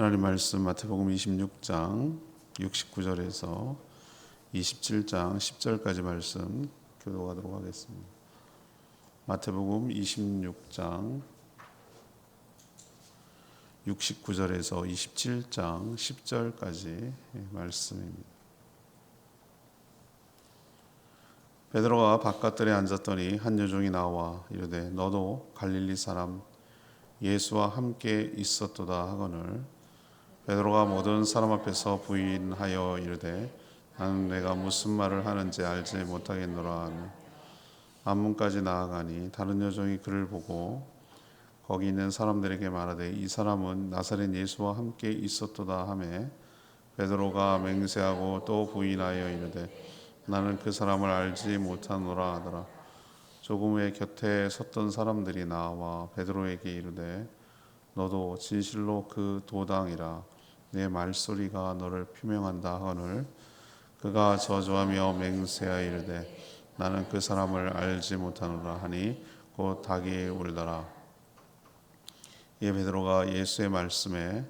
하나님 말씀 마태복음 26장 69절에서 27장 10절까지 말씀 교독하도록 하겠습니다. 마태복음 26장 69절에서 27장 10절까지 말씀입니다. 베드로가 바깥들에 앉았더니 한 여종이 나와 이르되 너도 갈릴리 사람 예수와 함께 있었도다 하거늘 베드로가 모든 사람 앞에서 부인하여 이르되 나는 내가 무슨 말을 하는지 알지 못하겠노라 하며 앞문까지 나아가니 다른 여종이 그를 보고 거기 있는 사람들에게 말하되 이 사람은 나사렛 예수와 함께 있었도다 하매 베드로가 맹세하고 또 부인하여 이르되 나는 그 사람을 알지 못하노라 하더라. 조금 후에 곁에 섰던 사람들이 나와 베드로에게 이르되 너도 진실로 그 도당이라 내 말소리가 너를 표명한다 하거늘 그가 저주하며 맹세하여 이르되 나는 그 사람을 알지 못하노라 하니 곧 닭이 울더라. 이에 베드로가 예수의 말씀에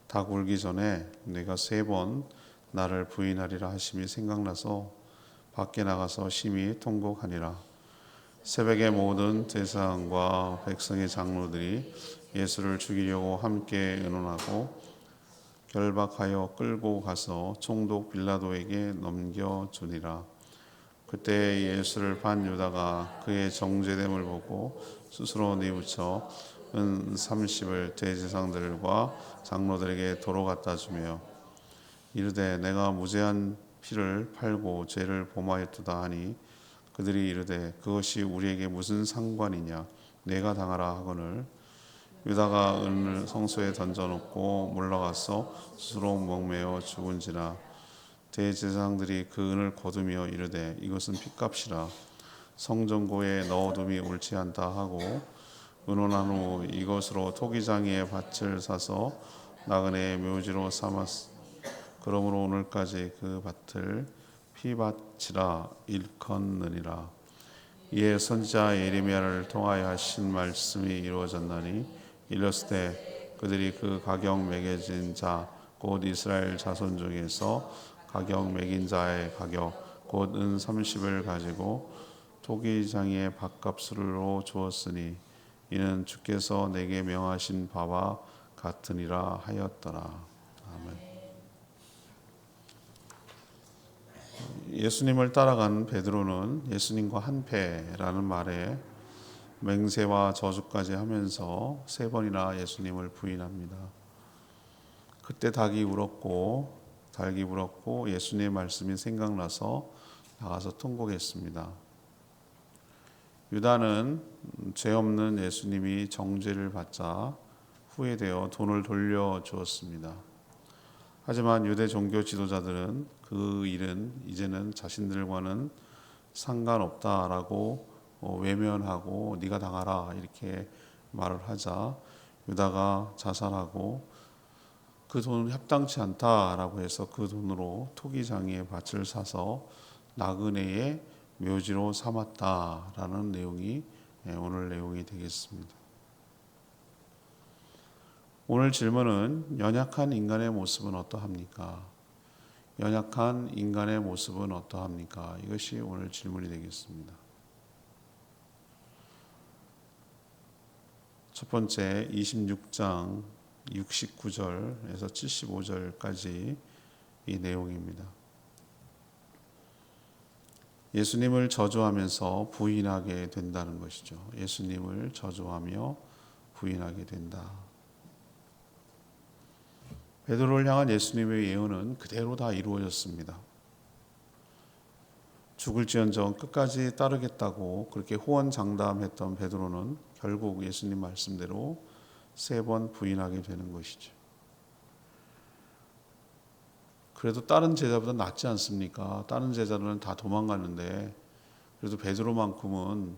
닭 울기 전에 네가 3번 나를 부인하리라 하심이 생각나서 밖에 나가서 심히 통곡하니라. 새벽에 모든 대사장과 백성의 장로들이 예수를 죽이려고 함께 의논하고 결박하여 끌고 가서 총독 빌라도에게 넘겨주니라. 그때 예수를 판 유다가 그의 정죄됨을 보고 스스로 뉘우쳐 은 30을 대제사장들과 장로들에게 도로 갖다 주며 이르되 내가 무죄한 피를 팔고 죄를 범하였도다 하니 그들이 이르되 그것이 우리에게 무슨 상관이냐 내가 당하라 하거늘 유다가 은을 성소에 던져놓고 물러가서 스스로 목매어 죽은지라. 대제사장들이 그 은을 거두며 이르되 이것은 핏값이라 성전고에 넣어둠이 옳지 않다 하고 의논한 후 이것으로 토기장이의 밭을 사서 나그네의 묘지로 삼았으. 그러므로 오늘까지 그 밭을 피밭이라 일컫느니라. 이에 선지자 예레미야를 통하여 하신 말씀이 이루어졌나니 이르시되 그들이 그 가격 매겨진 자 곧 이스라엘 자손 중에서 가격 매긴 자의 가격 곧 은 30을 가지고 토기장이의 밭값으로 주었으니 이는 주께서 내게 명하신 바와 같으니라 하였더라. 아멘. 예수님을 따라간 베드로는 예수님과 한패라는 말에 맹세와 저주까지 하면서 3번이나 예수님을 부인합니다. 그때 닭이 울었고 예수님의 말씀이 생각나서 나가서 통곡했습니다. 유다는 죄 없는 예수님이 정죄를 받자 후회되어 돈을 돌려주었습니다. 하지만 유대 종교 지도자들은 그 일은 이제는 자신들과는 상관없다라고 외면하고 네가 당하라 이렇게 말을 하자 유다가 자살하고 그 돈은 합당치 않다라고 해서 그 돈으로 토기장이의 밭을 사서 나그네의 묘지로 삼았다라는 내용이 오늘 내용이 되겠습니다. 오늘 질문은 연약한 인간의 모습은 어떠합니까? 연약한 인간의 모습은 어떠합니까? 이것이 오늘 질문이 되겠습니다. 첫 번째 26장 69절에서 75절까지 이 내용입니다. 예수님을 저주하면서 부인하게 된다는 것이죠. 예수님을 저주하며 부인하게 된다. 베드로를 향한 예수님의 예언은 그대로 다 이루어졌습니다. 죽을지언정 끝까지 따르겠다고 그렇게 호언장담했던 베드로는 결국 예수님 말씀대로 3번 부인하게 되는 것이죠. 그래도 다른 제자보다 낫지 않습니까? 다른 제자들은 다 도망갔는데 그래도 베드로만큼은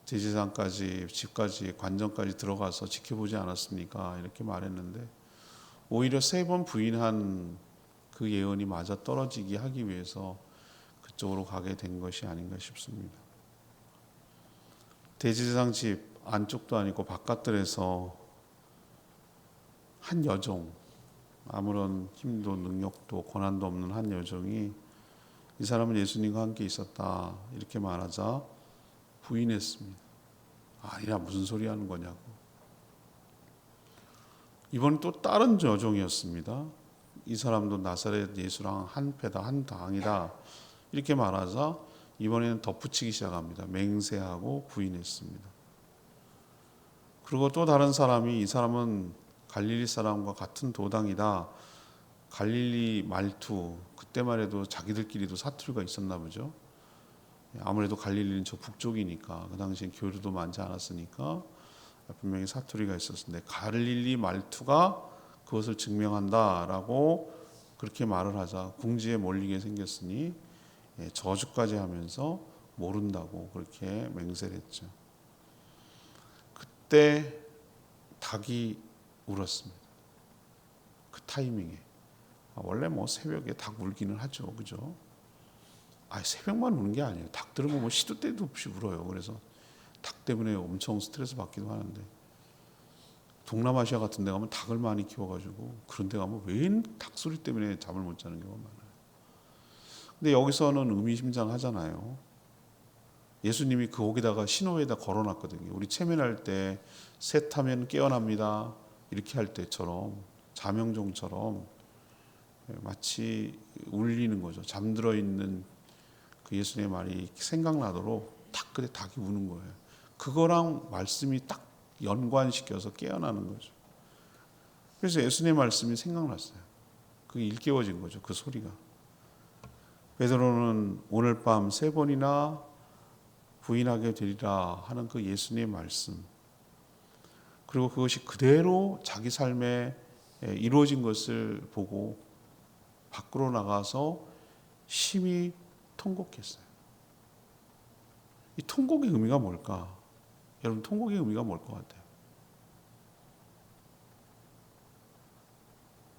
대제사장까지 집까지 관정까지 들어가서 지켜보지 않았습니까? 이렇게 말했는데 오히려 3번 부인한 그 예언이 맞아 떨어지게 하기 위해서 그쪽으로 가게 된 것이 아닌가 싶습니다. 대제사장 집 안쪽도 아니고 바깥들에서 한 여종, 아무런 힘도 능력도 고난도 없는 한 여종이 이 사람은 예수님과 함께 있었다 이렇게 말하자 부인했습니다. 아니라 무슨 소리 하는 거냐고. 이번엔 또 다른 여종이었습니다. 이 사람도 나사렛 예수랑 한 패다 한 당이다 이렇게 말하자 이번에는 덧붙이기 시작합니다. 맹세하고 부인했습니다. 그리고 또 다른 사람이 이 사람은 갈릴리 사람과 같은 도당이다. 갈릴리 말투 그때만 해도 자기들끼리도 사투리가 있었나 보죠. 아무래도 갈릴리는 저 북쪽이니까 그 당시엔 교류도 많지 않았으니까 분명히 사투리가 있었는데 갈릴리 말투가 그것을 증명한다라고 그렇게 말을 하자 궁지에 몰리게 생겼으니 저주까지 하면서 모른다고 그렇게 맹세를 했죠. 그때 닭이 울었습니다. 그 타이밍에. 원래 뭐 새벽에 닭 울기는 하죠, 그죠? 새벽만 우는 게 아니에요. 닭들은 뭐 시도 때도 없이 울어요. 그래서 닭 때문에 엄청 스트레스 받기도 하는데 동남아시아 같은 데 가면 닭을 많이 키워가지고 그런 데 가면 왜 닭 소리 때문에 잠을 못 자는 경우가 많아요. 근데 여기서는 의미심장하잖아요. 예수님이 거기다가 신호에다 걸어놨거든요. 우리 체면할 때 셋하면 깨어납니다 이렇게 할 때처럼 자명종처럼 마치 울리는 거죠. 잠들어 있는 그 예수님의 말이 생각나도록 딱 그래 닭이 우는 거예요. 그거랑 말씀이 딱 연관시켜서 깨어나는 거죠. 그래서 예수님의 말씀이 생각났어요. 그게 일깨워진 거죠. 그 소리가. 베드로는 오늘 밤 3번이나 부인하게 되리라 하는 그 예수님의 말씀, 그리고 그것이 그대로 자기 삶에 이루어진 것을 보고 밖으로 나가서 심히 통곡했어요. 이 통곡의 의미가 뭘까? 여러분, 통곡의 의미가 뭘 것 같아요?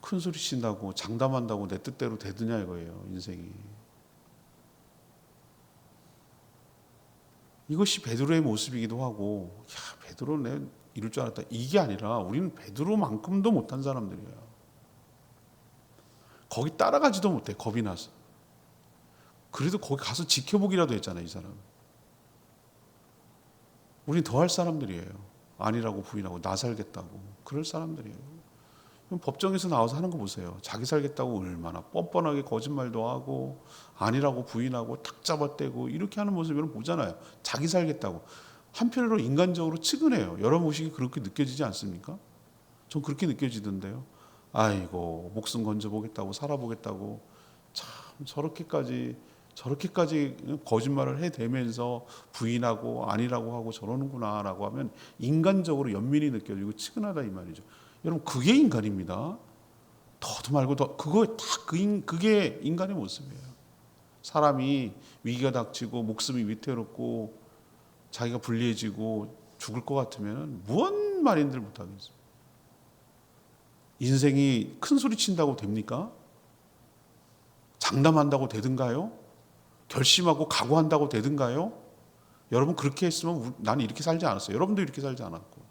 큰 소리 친다고 장담한다고 내 뜻대로 되느냐 이거예요. 인생이. 이것이 베드로의 모습이기도 하고, 야, 베드로 내 이럴 줄 알았다. 이게 아니라 우리는 베드로만큼도 못한 사람들이에요. 거기 따라가지도 못해. 겁이 나서. 그래도 거기 가서 지켜보기라도 했잖아요. 이 사람. 우린 더 할 사람들이에요. 아니라고 부인하고 나 살겠다고 그럴 사람들이에요. 법정에서 나와서 하는 거 보세요. 자기 살겠다고 얼마나 뻔뻔하게 거짓말도 하고 아니라고 부인하고 탁 잡아떼고 이렇게 하는 모습 여러분 보잖아요. 자기 살겠다고. 한편으로 인간적으로 측은해요. 여러분 보시기 그렇게 느껴지지 않습니까? 전 그렇게 느껴지던데요. 아이고 목숨 건져보겠다고 살아보겠다고 참 저렇게까지 거짓말을 해대면서 부인하고 아니라고 하고 저러는구나 라고 하면 인간적으로 연민이 느껴지고 측은하다 이 말이죠. 여러분 그게 인간입니다. 더도 말고 더 그게 인간의 모습이에요. 사람이 위기가 닥치고 목숨이 위태롭고 자기가 불리해지고 죽을 것 같으면 무언 말인들 못하겠어요. 인생이 큰 소리 친다고 됩니까? 장담한다고 되든가요? 결심하고 각오한다고 되든가요? 여러분 그렇게 했으면 나는 이렇게 살지 않았어요. 여러분도 이렇게 살지 않았고.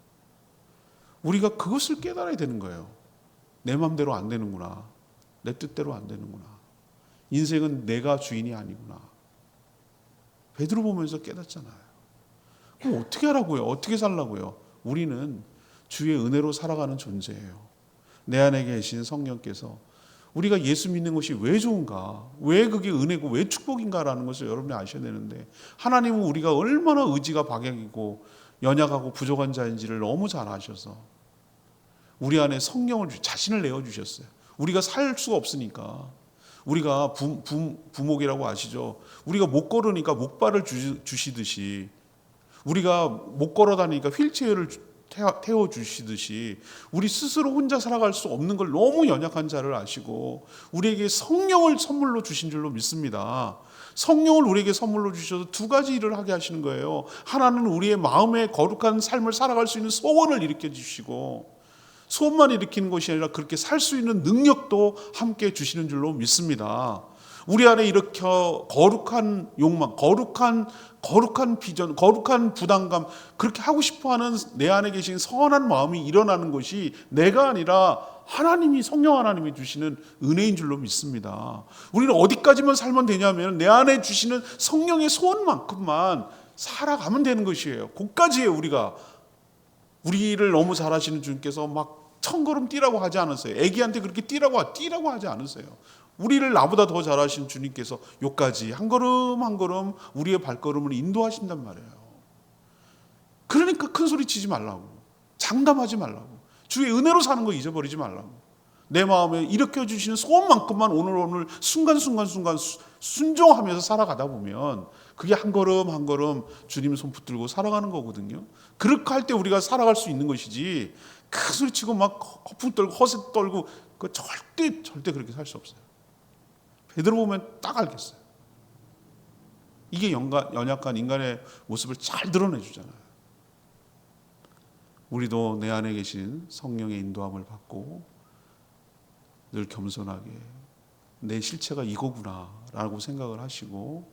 우리가 그것을 깨달아야 되는 거예요. 내 마음대로 안 되는구나. 내 뜻대로 안 되는구나. 인생은 내가 주인이 아니구나. 베드로 보면서 깨닫잖아요. 그럼 어떻게 하라고요? 어떻게 살라고요? 우리는 주의 은혜로 살아가는 존재예요. 내 안에 계신 성령께서 우리가 예수 믿는 것이 왜 좋은가, 왜 그게 은혜고 왜 축복인가라는 것을 여러분이 아셔야 되는데, 하나님은 우리가 얼마나 의지가 박약이고 연약하고 부족한 자인지를 너무 잘 아셔서 우리 안에 성령을 자신을 내어주셨어요. 우리가 살 수가 없으니까. 우리가 부목이라고 아시죠? 우리가 못 걸으니까 목발을 주시듯이, 우리가 못 걸어 다니니까 휠체어를 태워주시듯이 우리 스스로 혼자 살아갈 수 없는 걸 너무 연약한 자를 아시고 우리에게 성령을 선물로 주신 줄로 믿습니다. 성령을 우리에게 선물로 주셔서 두 가지 일을 하게 하시는 거예요. 하나는 우리의 마음에 거룩한 삶을 살아갈 수 있는 소원을 일으켜 주시고, 소원만 일으키는 것이 아니라 그렇게 살 수 있는 능력도 함께 주시는 줄로 믿습니다. 우리 안에 이렇게 거룩한 욕망, 거룩한 비전, 거룩한 부담감, 그렇게 하고 싶어하는 내 안에 계신 선한 마음이 일어나는 것이 내가 아니라 하나님이, 성령 하나님이 주시는 은혜인 줄로 믿습니다. 우리는 어디까지만 살면 되냐면 내 안에 주시는 성령의 소원만큼만 살아가면 되는 것이에요. 그까지예요. 우리를 너무 잘 아시는 주님께서 막 천걸음 뛰라고 하지 않았어요. 애기한테 그렇게 뛰라고 하지 않으세요. 우리를 나보다 더 잘 아시는 주님께서 요까지 한 걸음 한 걸음 우리의 발걸음을 인도하신단 말이에요. 그러니까 큰 소리 치지 말라고, 장담하지 말라고, 주의 은혜로 사는 거 잊어버리지 말라고, 내 마음에 일으켜 주시는 소원만큼만 오늘 순간순간 순종하면서 살아가다 보면 그게 한 걸음 한 걸음 주님 손 붙들고 살아가는 거거든요. 그렇게 할 때 우리가 살아갈 수 있는 것이지, 큰 소리 치고 막 허풍 떨고 허세 떨고 그 절대 그렇게 살 수 없어요. 베드로 보면 딱 알겠어요. 이게 연약한 인간의 모습을 잘 드러내 주잖아요. 우리도 내 안에 계신 성령의 인도함을 받고 늘 겸손하게 내 실체가 이거구나 라고 생각을 하시고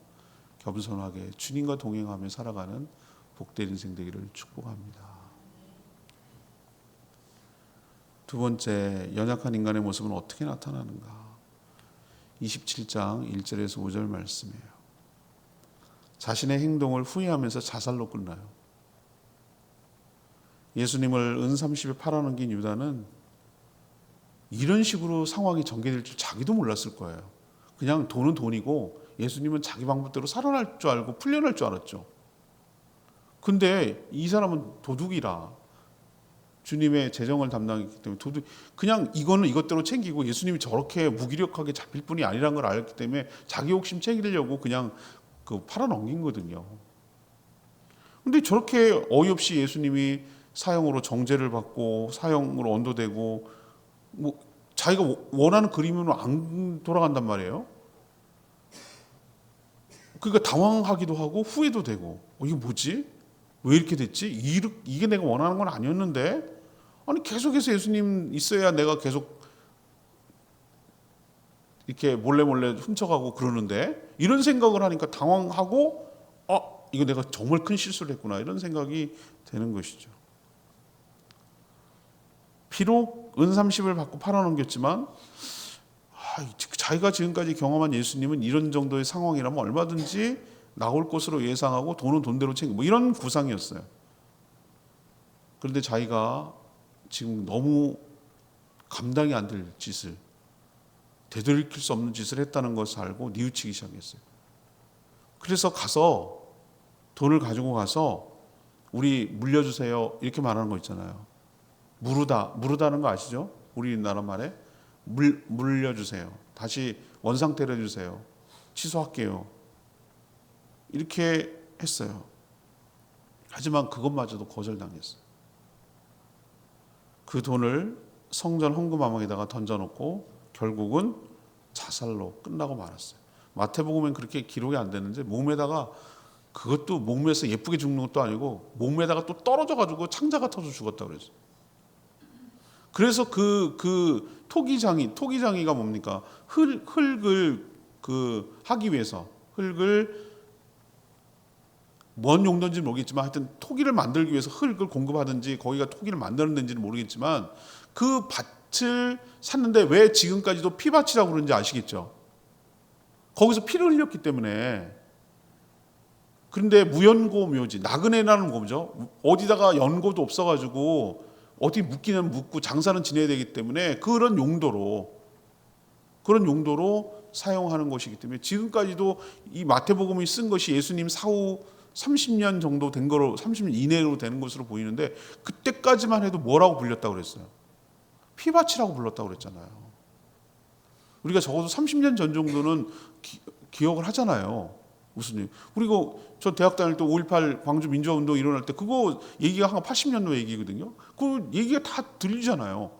겸손하게 주님과 동행하며 살아가는 복된 인생 되기를 축복합니다. 두 번째, 연약한 인간의 모습은 어떻게 나타나는가? 27장 1절에서 5절 말씀이에요. 자신의 행동을 후회하면서 자살로 끝나요. 예수님을 은30에 팔아넘긴 유다는 이런 식으로 상황이 전개될 줄 자기도 몰랐을 거예요. 그냥 돈은 돈이고 예수님은 자기 방법대로 살아날 줄 알고 풀려날 줄 알았죠. 근데 이 사람은 도둑이라, 주님의 재정을 담당했기 때문에 그냥 이거는 이것대로 챙기고 예수님이 저렇게 무기력하게 잡힐 분이 아니라는 걸 알았기 때문에 자기 욕심 챙기려고 그냥 팔아넘긴 거거든요. 근데 저렇게 어이없이 예수님이 사형으로 정죄를 받고 사형으로 언도되고 자기가 원하는 그림으로 안 돌아간단 말이에요. 그러니까 당황하기도 하고 후회도 되고 이게 뭐지? 왜 이렇게 됐지? 이게 내가 원하는 건 아니었는데, 아니 계속해서 예수님 있어야 내가 계속 이렇게 몰래 훔쳐가고 그러는데, 이런 생각을 하니까 당황하고 이거 내가 정말 큰 실수를 했구나 이런 생각이 되는 것이죠. 비록 은30을 받고 팔아넘겼지만 자기가 지금까지 경험한 예수님은 이런 정도의 상황이라면 얼마든지 나올 것으로 예상하고 돈은 돈대로 챙기고 이런 구상이었어요. 그런데 자기가 지금 너무 감당이 안 될 짓을, 되돌이킬 수 없는 짓을 했다는 것을 알고 뉘우치기 시작했어요. 그래서 가서 돈을 가지고 가서 우리 물려주세요 이렇게 말하는 거 있잖아요. 무르다는 거 아시죠? 우리나라 말에 물려주세요. 다시 원상태로 해주세요. 취소할게요. 이렇게 했어요. 하지만 그것마저도 거절당했어요. 그 돈을 성전 헌금함에다가 던져놓고 결국은 자살로 끝나고 말았어요. 마태복음엔 그렇게 기록이 안 되는데 몸에다가, 그것도 몸에서 예쁘게 죽는 것도 아니고 몸에다가 또 떨어져가지고 창자가 터져 죽었다고 그랬어요. 그래서 그 토기장이가 뭡니까? 흙을 하기 위해서, 흙을 뭔 용도인지 모르겠지만 하여튼 토기를 만들기 위해서 흙을 공급하든지 거기가 토기를 만드는 데인지는 모르겠지만 그 밭을 샀는데 왜 지금까지도 피밭이라고 그러는지 아시겠죠? 거기서 피를 흘렸기 때문에. 그런데 무연고 묘지, 나그네라는 거죠. 어디다가 연고도 없어가지고 어디 묻기는 묻고 장사는 지내야 되기 때문에 그런 용도로 사용하는 것이기 때문에 지금까지도 이 마태복음이 쓴 것이 예수님 사후 30년 정도 된 거로, 30년 이내로 되는 것으로 보이는데, 그때까지만 해도 뭐라고 불렸다고 그랬어요? 피밭이라고 불렀다고 그랬잖아요. 우리가 적어도 30년 전 정도는 기억을 하잖아요. 무슨 일? 그리고 저 대학 다닐 때 5.18 광주 민주화운동 일어날 때 그거 얘기가 한 80년도 얘기거든요. 그 얘기가 다 들리잖아요.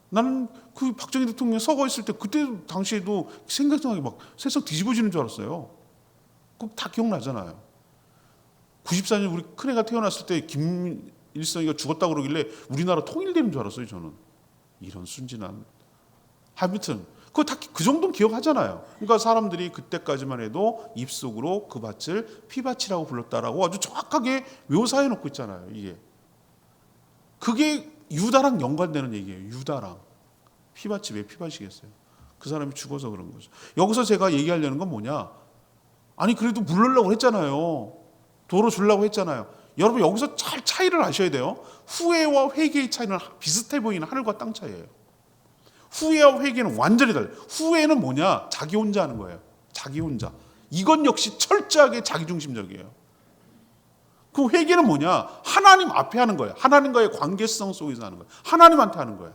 나는 그 박정희 대통령 서거 있을 때 그때 당시에도 생각나게 막 세상 뒤집어지는 줄 알았어요. 그거 다 기억나잖아요. 94년 우리 큰애가 태어났을 때 김일성이가 죽었다고 그러길래 우리나라 통일되는 줄 알았어요. 저는 이런 순진한. 아무튼 그거 다 그 정도는 기억하잖아요. 그러니까 사람들이 그때까지만 해도 입속으로 그 밭을 피밭이라고 불렀다라고 아주 정확하게 묘사해 놓고 있잖아요. 이게 그게 유다랑 연관되는 얘기예요. 유다랑. 피밭이 왜 피밭이겠어요? 그 사람이 죽어서 그런 거죠. 여기서 제가 얘기하려는 건 뭐냐? 아니 그래도 물르려고 했잖아요. 도로 주려고 했잖아요. 여러분 여기서 잘 차이를 아셔야 돼요. 후회와 회개의 차이는 비슷해 보이는 하늘과 땅 차이예요. 후회와 회개는 완전히 달라요. 후회는 뭐냐? 자기 혼자 하는 거예요. 자기 혼자. 이건 역시 철저하게 자기중심적이에요. 그 회개는 뭐냐? 하나님 앞에 하는 거예요. 하나님과의 관계성 속에서 하는 거예요. 하나님한테 하는 거예요.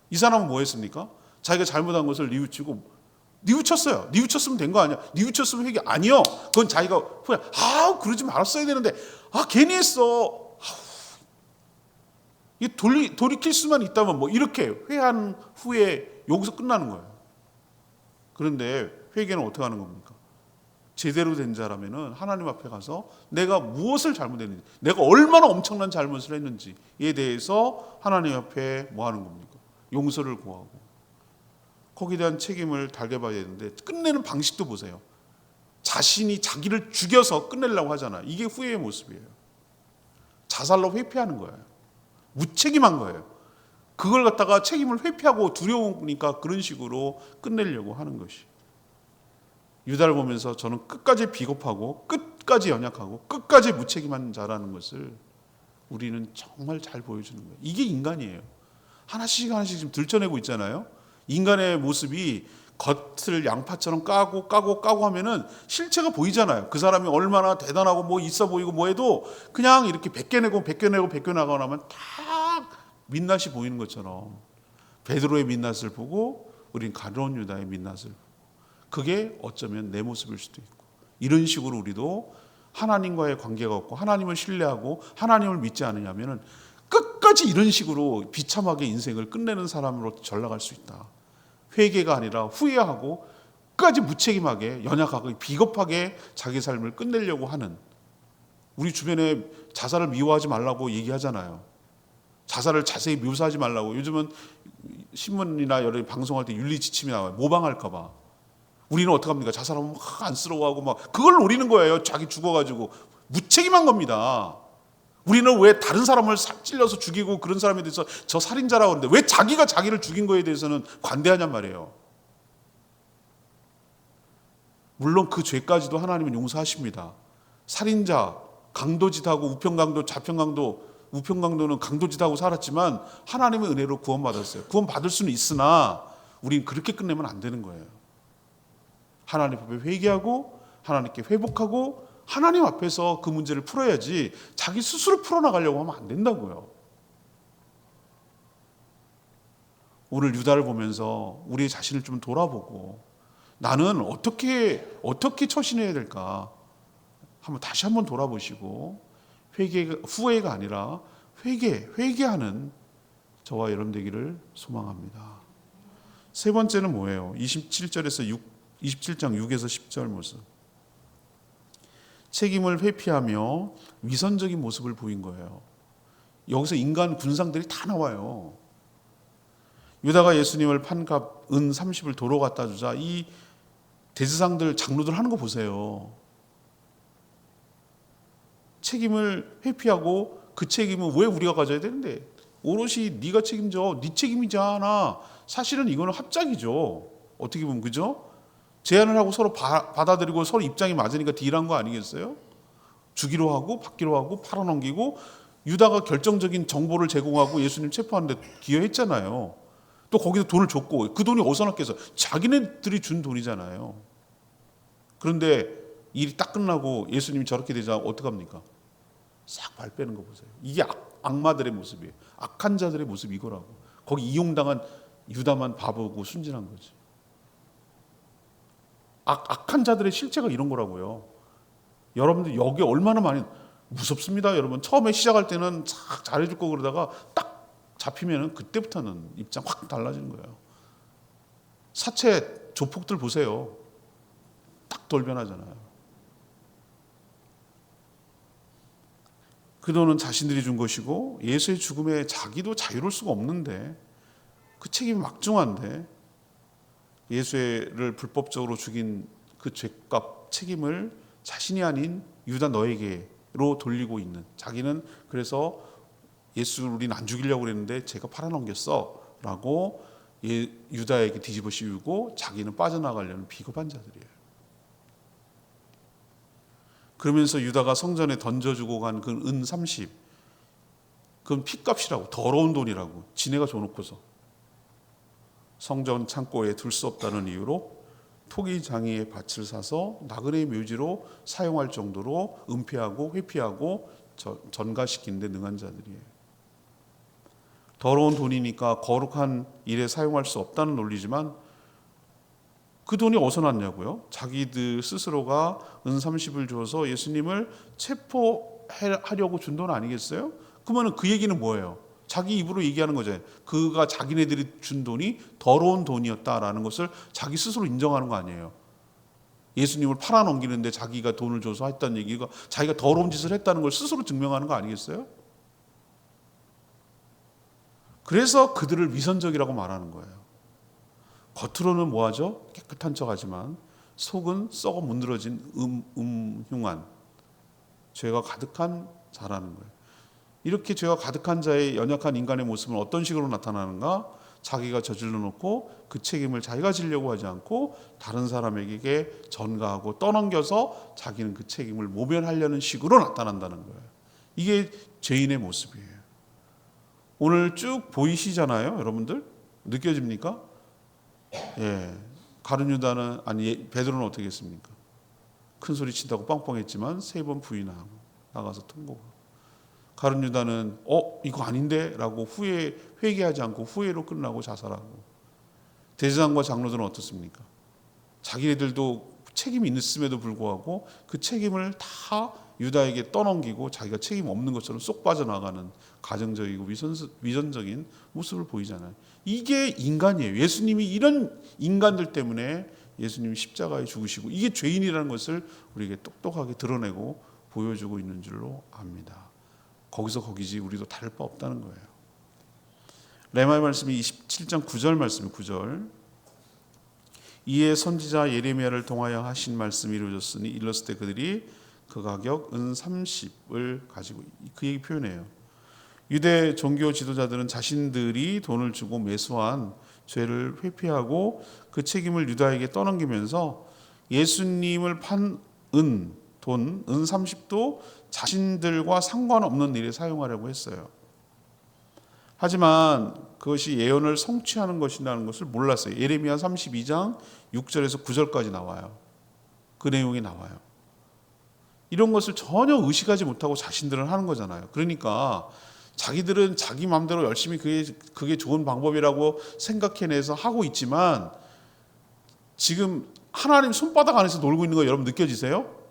이 사람은 뭐 했습니까? 자기가 잘못한 것을 뉘우치고 뉘우쳤어요. 뉘우쳤으면 된 거 아니야? 뉘우쳤으면 회개 아니요. 그건 자기가 후회. 그러지 말았어야 되는데 괜히 했어. 이 돌이킬 수만 있다면 뭐 이렇게 회한 후에 여기서 끝나는 거예요. 그런데 회개는 어떻게 하는 겁니까? 제대로 된 자라면은 하나님 앞에 가서 내가 무엇을 잘못했는지, 내가 얼마나 엄청난 잘못을 했는지에 대해서 하나님 앞에 뭐 하는 겁니까? 용서를 구하고 거기에 대한 책임을 달게 봐야 되는데 끝내는 방식도 보세요. 자신이 자기를 죽여서 끝내려고 하잖아요. 이게 후회의 모습이에요. 자살로 회피하는 거예요. 무책임한 거예요. 그걸 갖다가 책임을 회피하고 두려우니까 그런 식으로 끝내려고 하는 것이. 유다를 보면서 저는 끝까지 비겁하고 끝까지 연약하고 끝까지 무책임한 자라는 것을 우리는 정말 잘 보여주는 거예요. 이게 인간이에요. 하나씩 지금 들춰내고 있잖아요. 인간의 모습이 겉을 양파처럼 까고 하면은 실체가 보이잖아요. 그 사람이 얼마나 대단하고 뭐 있어 보이고 뭐 해도 그냥 이렇게 벗겨나가고 나면 딱 민낯이 보이는 것처럼 베드로의 민낯을 보고 우린 가룟 유다의 민낯을 보고 그게 어쩌면 내 모습일 수도 있고 이런 식으로 우리도 하나님과의 관계가 없고 하나님을 신뢰하고 하나님을 믿지 않으냐면은 끝까지 이런 식으로 비참하게 인생을 끝내는 사람으로 전락할 수 있다. 회개가 아니라 후회하고 끝까지 무책임하게 연약하고 비겁하게 자기 삶을 끝내려고 하는 우리 주변에 자살을 미워하지 말라고 얘기하잖아요. 자살을 자세히 묘사하지 말라고. 요즘은 신문이나 여러 방송할 때 윤리지침이 나와요. 모방할까 봐. 우리는 어떻게 합니까? 자살하면 막 안쓰러워하고 막 그걸 노리는 거예요. 자기 죽어가지고. 무책임한 겁니다. 우리는 왜 다른 사람을 찔러서 죽이고 그런 사람에 대해서 저 살인자라고 하는데 왜 자기가 자기를 죽인 거에 대해서는 관대하냔 말이에요. 물론 그 죄까지도 하나님은 용서하십니다. 살인자, 강도짓하고 우편강도, 자편강도, 우편강도는 강도짓하고 살았지만 하나님의 은혜로 구원받았어요. 구원받을 수는 있으나 우린 그렇게 끝내면 안 되는 거예요. 하나님 앞에 회개하고 하나님께 회복하고 하나님 앞에서 그 문제를 풀어야지 자기 스스로 풀어나가려고 하면 안 된다고요. 오늘 유다를 보면서 우리 자신을 좀 돌아보고 나는 어떻게 처신해야 될까 다시 한번 돌아보시고 후회가 아니라 회개하는 저와 여러분 되기를 소망합니다. 세 번째는 뭐예요? 27장 6에서 10절 모습. 책임을 회피하며 위선적인 모습을 보인 거예요. 여기서 인간 군상들이 다 나와요. 유다가 예수님을 판값 은 30을 도로 갖다 주자 이 대제사장들 장로들 하는 거 보세요. 책임을 회피하고 그 책임은 왜 우리가 가져야 되는데 오롯이 네가 책임져. 네 책임이잖아. 사실은 이거는 합작이죠. 어떻게 보면 그죠? 제안을 하고 서로 받아들이고 서로 입장이 맞으니까 딜한 거 아니겠어요? 주기로 하고 받기로 하고 팔아넘기고 유다가 결정적인 정보를 제공하고 예수님 체포하는데 기여했잖아요. 또 거기서 돈을 줬고 그 돈이 어디서 났겠어? 자기네들이 준 돈이잖아요. 그런데 일이 딱 끝나고 예수님이 저렇게 되자 어떡합니까? 싹 발 빼는 거 보세요. 이게 악마들의 모습이에요. 악한 자들의 모습이 이거라고. 거기 이용당한 유다만 바보고 순진한 거지. 악한 자들의 실체가 이런 거라고요. 여러분들 여기 얼마나 많이 무섭습니다. 여러분 처음에 시작할 때는 싹 잘해줄 거 그러다가 딱 잡히면은 그때부터는 입장 확 달라지는 거예요. 사채 조폭들 보세요. 딱 돌변하잖아요. 그 돈은 자신들이 준 것이고 예수의 죽음에 자기도 자유로울 수가 없는데 그 책임이 막중한데 예수를 불법적으로 죽인 그 죄값 책임을 자신이 아닌 유다 너에게로 돌리고 있는 자기는 그래서 예수를 우리는 안 죽이려고 그랬는데 제가 팔아넘겼어 라고 유다에게 뒤집어 씌우고 자기는 빠져나가려는 비겁한 자들이에요. 그러면서 유다가 성전에 던져주고 간 그 은 30, 그건 핏값이라고, 더러운 돈이라고 지네가 줘놓고서 성전 창고에 둘 수 없다는 이유로 토기장이의 밭을 사서 나그네 묘지로 사용할 정도로 은폐하고 회피하고 전가시키는 데 능한 자들이에요. 더러운 돈이니까 거룩한 일에 사용할 수 없다는 논리지만 그 돈이 어디서 났냐고요? 자기들 스스로가 은 30을 줘서 예수님을 체포하려고 준 돈 아니겠어요? 그러면 그 얘기는 뭐예요? 자기 입으로 얘기하는 거죠. 그가 자기네들이 준 돈이 더러운 돈이었다라는 것을 자기 스스로 인정하는 거 아니에요. 예수님을 팔아넘기는데 자기가 돈을 줘서 했다는 얘기가 자기가 더러운 짓을 했다는 걸 스스로 증명하는 거 아니겠어요? 그래서 그들을 위선적이라고 말하는 거예요. 겉으로는 뭐하죠? 깨끗한 척하지만 속은 썩어 문드러진 음흉한 죄가 가득한 자라는 거예요. 이렇게 죄가 가득한 자의 연약한 인간의 모습은 어떤 식으로 나타나는가? 자기가 저질러 놓고 그 책임을 자기가 지려고 하지 않고 다른 사람에게 전가하고 떠넘겨서 자기는 그 책임을 모면하려는 식으로 나타난다는 거예요. 이게 죄인의 모습이에요. 오늘 쭉 보이시잖아요, 여러분들? 느껴집니까? 예. 가룟 유다는 베드로는 어떻게 했습니까? 큰 소리 친다고 빵빵했지만 3번 부인하고 나가서 통곡하고. 가룟 유다는 이거 아닌데라고 회개하지 않고 후회로 끝나고 자살하고. 대제사장과 장로들은 어떻습니까? 자기네들도 책임이 있음에도 불구하고 그 책임을 다 유다에게 떠넘기고 자기가 책임 없는 것처럼 쏙 빠져나가는 가정적이고 위선적인 모습을 보이잖아요. 이게 인간이에요. 예수님이 이런 인간들 때문에 예수님이 십자가에 죽으시고 이게 죄인이라는 것을 우리에게 똑똑하게 드러내고 보여주고 있는 줄로 압니다. 거기서 거기지 우리도 다를 바 없다는 거예요. 레마의 말씀이 27장 9절 말씀이 9절. 이에 선지자 예레미야를 통하여 하신 말씀이 이루어졌으니 일렀을 때 그들이 그 가격 은 30을 가지고 그 얘기 표현해요. 유대 종교 지도자들은 자신들이 돈을 주고 매수한 죄를 회피하고 그 책임을 유다에게 떠넘기면서 예수님을 판 은 30도 자신들과 상관없는 일에 사용하려고 했어요. 하지만 그것이 예언을 성취하는 것이라는 것을 몰랐어요. 예레미야 32장 6절에서 9절까지 나와요. 그 내용이 나와요. 이런 것을 전혀 의식하지 못하고 자신들은 하는 거잖아요. 그러니까 자기들은 자기 마음대로 열심히 그게 좋은 방법이라고 생각해내서 하고 있지만 지금 하나님 손바닥 안에서 놀고 있는 거 여러분 느껴지세요?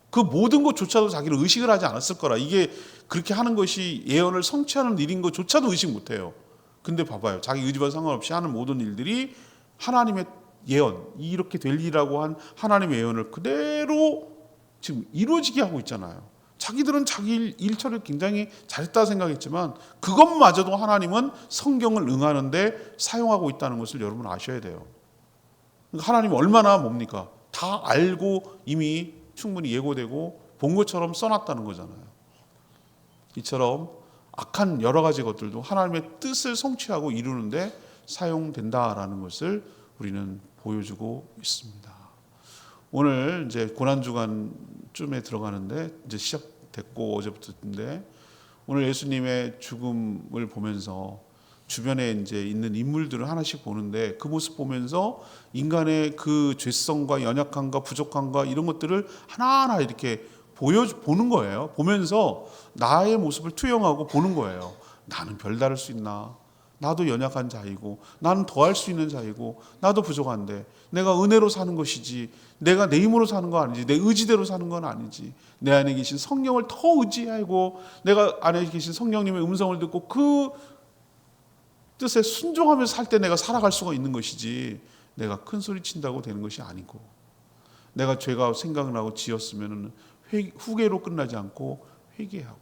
그 모든 것조차도 자기는 의식을 하지 않았을 거라. 이게 그렇게 하는 것이 예언을 성취하는 일인 것조차도 의식 못해요. 근데 봐봐요. 자기 의지와 상관없이 하는 모든 일들이 하나님의 예언, 이렇게 될 일이라고 한 하나님의 예언을 그대로 지금 이루어지게 하고 있잖아요. 자기들은 자기 일처리를 굉장히 잘했다 생각했지만 그것마저도 하나님은 성경을 응하는데 사용하고 있다는 것을 여러분 아셔야 돼요. 그러니까 하나님이 얼마나 뭡니까? 다 알고 이미 충분히 예고되고 본 것처럼 써놨다는 거잖아요. 이처럼 악한 여러 가지 것들도 하나님의 뜻을 성취하고 이루는데 사용된다라는 것을 우리는 보여주고 있습니다. 오늘 이제 고난주간쯤에 들어가는데 이제 시작됐고 어제부터인데 오늘 예수님의 죽음을 보면서 주변에 이제 있는 인물들을 하나씩 보는데 그 모습 보면서 인간의 그 죄성과 연약함과 부족함과 이런 것들을 하나하나 이렇게 보는 거예요. 보면서 나의 모습을 투영하고 보는 거예요. 나는 별다를 수 있나? 나도 연약한 자이고 나는 더할 수 있는 자이고 나도 부족한데 내가 은혜로 사는 것이지 내가 내 힘으로 사는 건 아니지 내 의지대로 사는 건 아니지 내 안에 계신 성령을 더 의지하고 내가 안에 계신 성령님의 음성을 듣고 그 뜻에 순종하면서 살 때 내가 살아갈 수가 있는 것이지 내가 큰 소리 친다고 되는 것이 아니고 내가 죄가 생각나고 지었으면 후회로 끝나지 않고 회개하고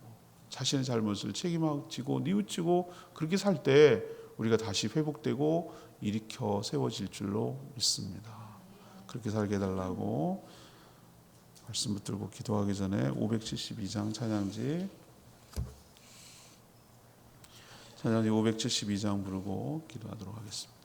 자신의 잘못을 책임지고 뉘우치고 그렇게 살 때 우리가 다시 회복되고 일으켜 세워질 줄로 믿습니다. 그렇게 살게 해달라고 말씀 붙들고 기도하기 전에 572장 찬양지 572장 부르고 기도하도록 하겠습니다.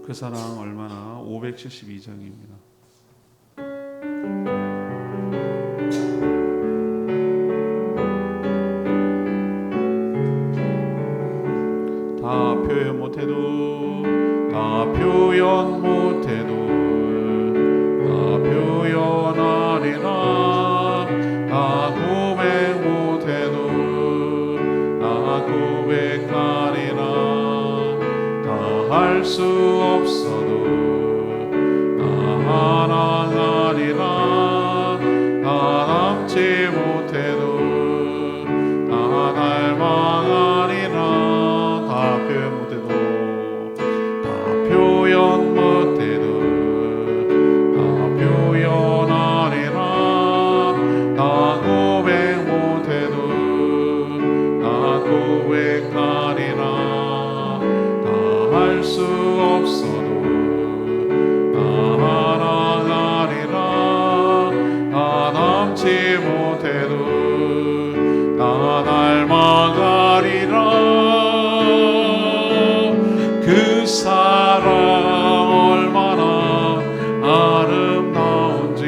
그 사랑 얼마나 572장입니다. 다 표현 못해도 다 표현 못해도 다 표현하리라 다 고백 못해도 다 고백하리라 다 할 수 없어도 다 사랑하리라 다 남지 못해도 다 닮아가리라 다 표현 못해도 다 표현 못해도 다 표현하리라 다 고백 못해도 다 고백하리라 다 할 수 없어도 다 사랑하리라 다 남지 못해도 다 닮아가리라 그 사랑 얼마나 아름다운지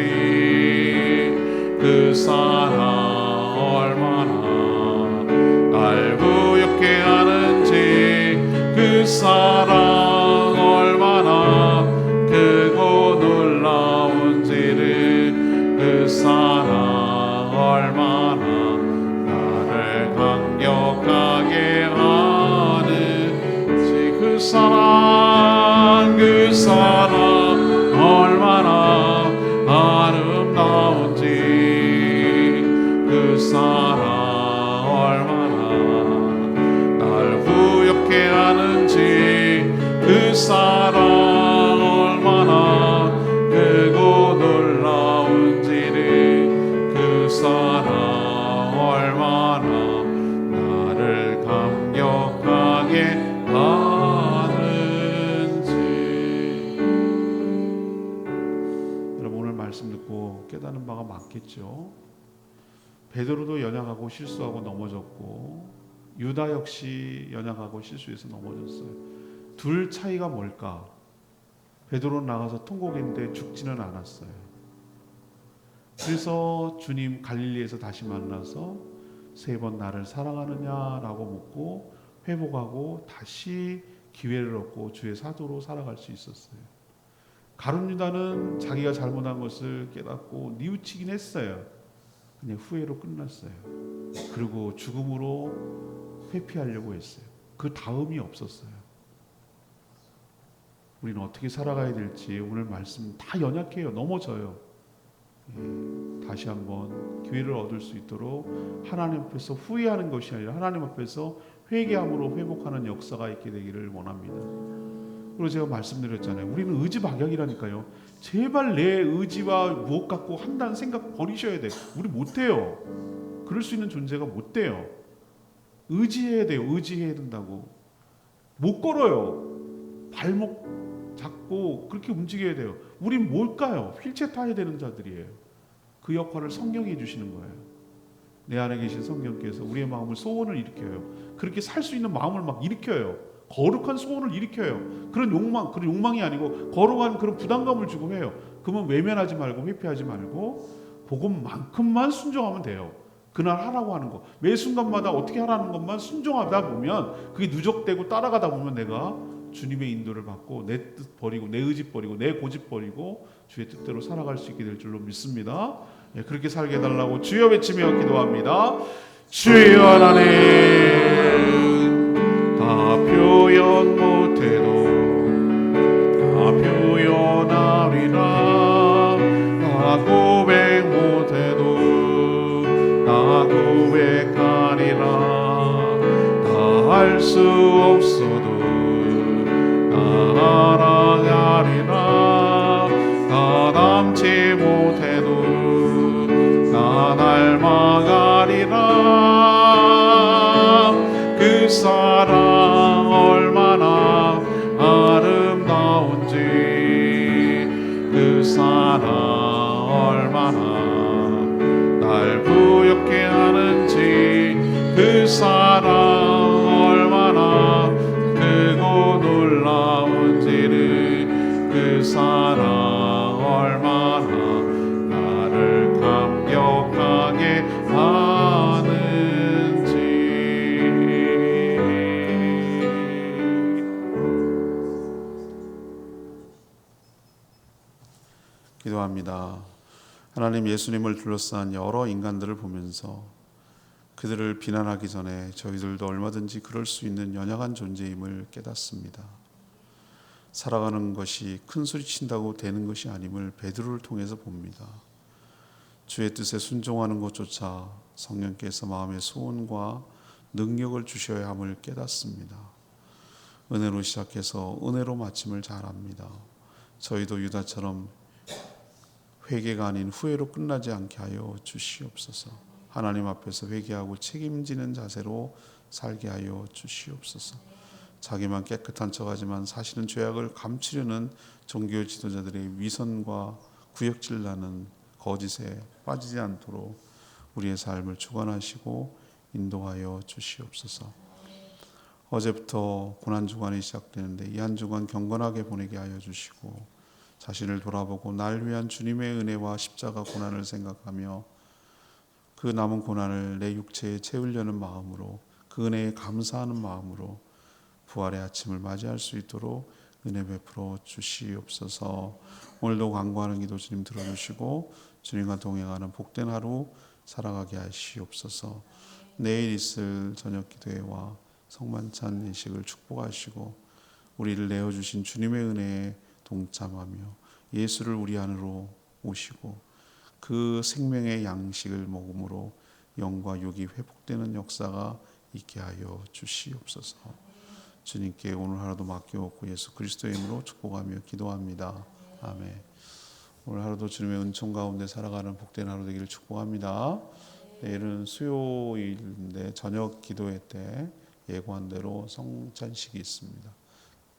그 사랑 얼마나 날 부엽게 하는지 그 사랑 얼마나 크고 놀라운지를 그 사랑 얼마나 나를 감격하게 하는지 그 사랑 얼마나 아름다운지 그 사랑 얼마나 날 부엽게 하는지 그 사랑 얼마나 크고 놀라운지를 그 사랑 얼마나 나를 감격하게 하는지. 여러분 오늘 말씀 듣고 깨닫는 바가 많겠죠. 베드로도 연약하고 실수하고 넘어졌고 유다 역시 연약하고 실수해서 넘어졌어요. 둘 차이가 뭘까? 베드로는 나가서 통곡했는데 죽지는 않았어요. 그래서 주님 갈릴리에서 다시 만나서 3번 나를 사랑하느냐라고 묻고 회복하고 다시 기회를 얻고 주의 사도로 살아갈 수 있었어요. 가룟 유다는 자기가 잘못한 것을 깨닫고 뉘우치긴 했어요. 그냥 후회로 끝났어요. 그리고 죽음으로 회피하려고 했어요. 그 다음이 없었어요. 우리는 어떻게 살아가야 될지 오늘 말씀 다 연약해요. 넘어져요. 다시 한번 기회를 얻을 수 있도록 하나님 앞에서 후회하는 것이 아니라 하나님 앞에서 회개함으로 회복하는 역사가 있게 되기를 원합니다. 그리고 제가 말씀드렸잖아요. 우리는 의지박약이라니까요. 제발 내 의지와 무엇 갖고 한다는 생각 버리셔야 돼요. 우리 못해요. 그럴 수 있는 존재가 못 돼요. 의지해야 돼요. 의지해야 된다고. 못 걸어요. 발목 잡고 그렇게 움직여야 돼요. 우린 뭘까요? 휠체어 타야 되는 자들이에요. 그 역할을 성령이 해주시는 거예요. 내 안에 계신 성령께서 우리의 마음을 소원을 일으켜요. 그렇게 살 수 있는 마음을 막 일으켜요. 거룩한 소원을 일으켜요. 그런 욕망이 아니고 거룩한 그런 부담감을 주고 해요. 그러면 외면하지 말고 회피하지 말고 복음만큼만 순종하면 돼요. 그날 하라고 하는 거. 매 순간마다 어떻게 하라는 것만 순종하다 보면 그게 누적되고 따라가다 보면 내가 주님의 인도를 받고 내 뜻 버리고 내 의지 버리고 내 고집 버리고 주의 뜻대로 살아갈 수 있게 될 줄로 믿습니다. 그렇게 살게 해달라고 주여 외치며 기도합니다. 주여 하나님 다 표현 못해도 다 표현하리라 다 고백 못해도 다 고백하리라 다 할 수 없어도 사랑하리라 다 남지 못해도 나 닮아가리라 그 사랑 얼마나 아름다운지 그 사랑 얼마나 날 부엽게 하는지 그 사랑 얼마나 크고 놀라운지를 행복하게 하는지. 기도합니다. 하나님, 예수님을 둘러싼 여러 인간들을 보면서 그들을 비난하기 전에 저희들도 얼마든지 그럴 수 있는 연약한 존재임을 깨닫습니다. 살아가는 것이 큰 소리 친다고 되는 것이 아님을 베드로를 통해서 봅니다. 주의 뜻에 순종하는 것조차 성령께서 마음의 소원과 능력을 주셔야 함을 깨닫습니다. 은혜로 시작해서 은혜로 마침을 잘합니다. 저희도 유다처럼 회개가 아닌 후회로 끝나지 않게 하여 주시옵소서. 하나님 앞에서 회개하고 책임지는 자세로 살게 하여 주시옵소서. 자기만 깨끗한 척하지만 사실은 죄악을 감추려는 종교 지도자들의 위선과 구역질나는 거짓에 빠지지 않도록 우리의 삶을 주관하시고 인도하여 주시옵소서. 어제부터 고난주간이 시작되는데 이 한 주간 경건하게 보내게 하여 주시고 자신을 돌아보고 날 위한 주님의 은혜와 십자가 고난을 생각하며 그 남은 고난을 내 육체에 채우려는 마음으로 그 은혜에 감사하는 마음으로 부활의 아침을 맞이할 수 있도록 은혜 베풀어 주시옵소서. 오늘도 간구하는 기도 주님 들어주시고 주님과 동행하는 복된 하루 살아가게 하시옵소서. 내일 있을 저녁 기도회와 성만찬 예식을 축복하시고 우리를 내어주신 주님의 은혜에 동참하며 예수를 우리 안으로 오시고 그 생명의 양식을 먹음으로 영과 육이 회복되는 역사가 있게 하여 주시옵소서. 주님께 오늘 하루도 맡겨놓고 예수 그리스도의 이름으로 축복하며 기도합니다. 아멘. 오늘 하루도 주님의 은총 가운데 살아가는 복된 하루 되기를 축복합니다. 내일은 수요일인데 저녁 기도회 때 예고한 대로 성찬식이 있습니다.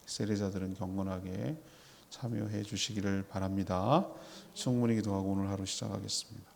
세례자들은 경건하게 참여해 주시기를 바랍니다. 충분히 기도하고 오늘 하루 시작하겠습니다.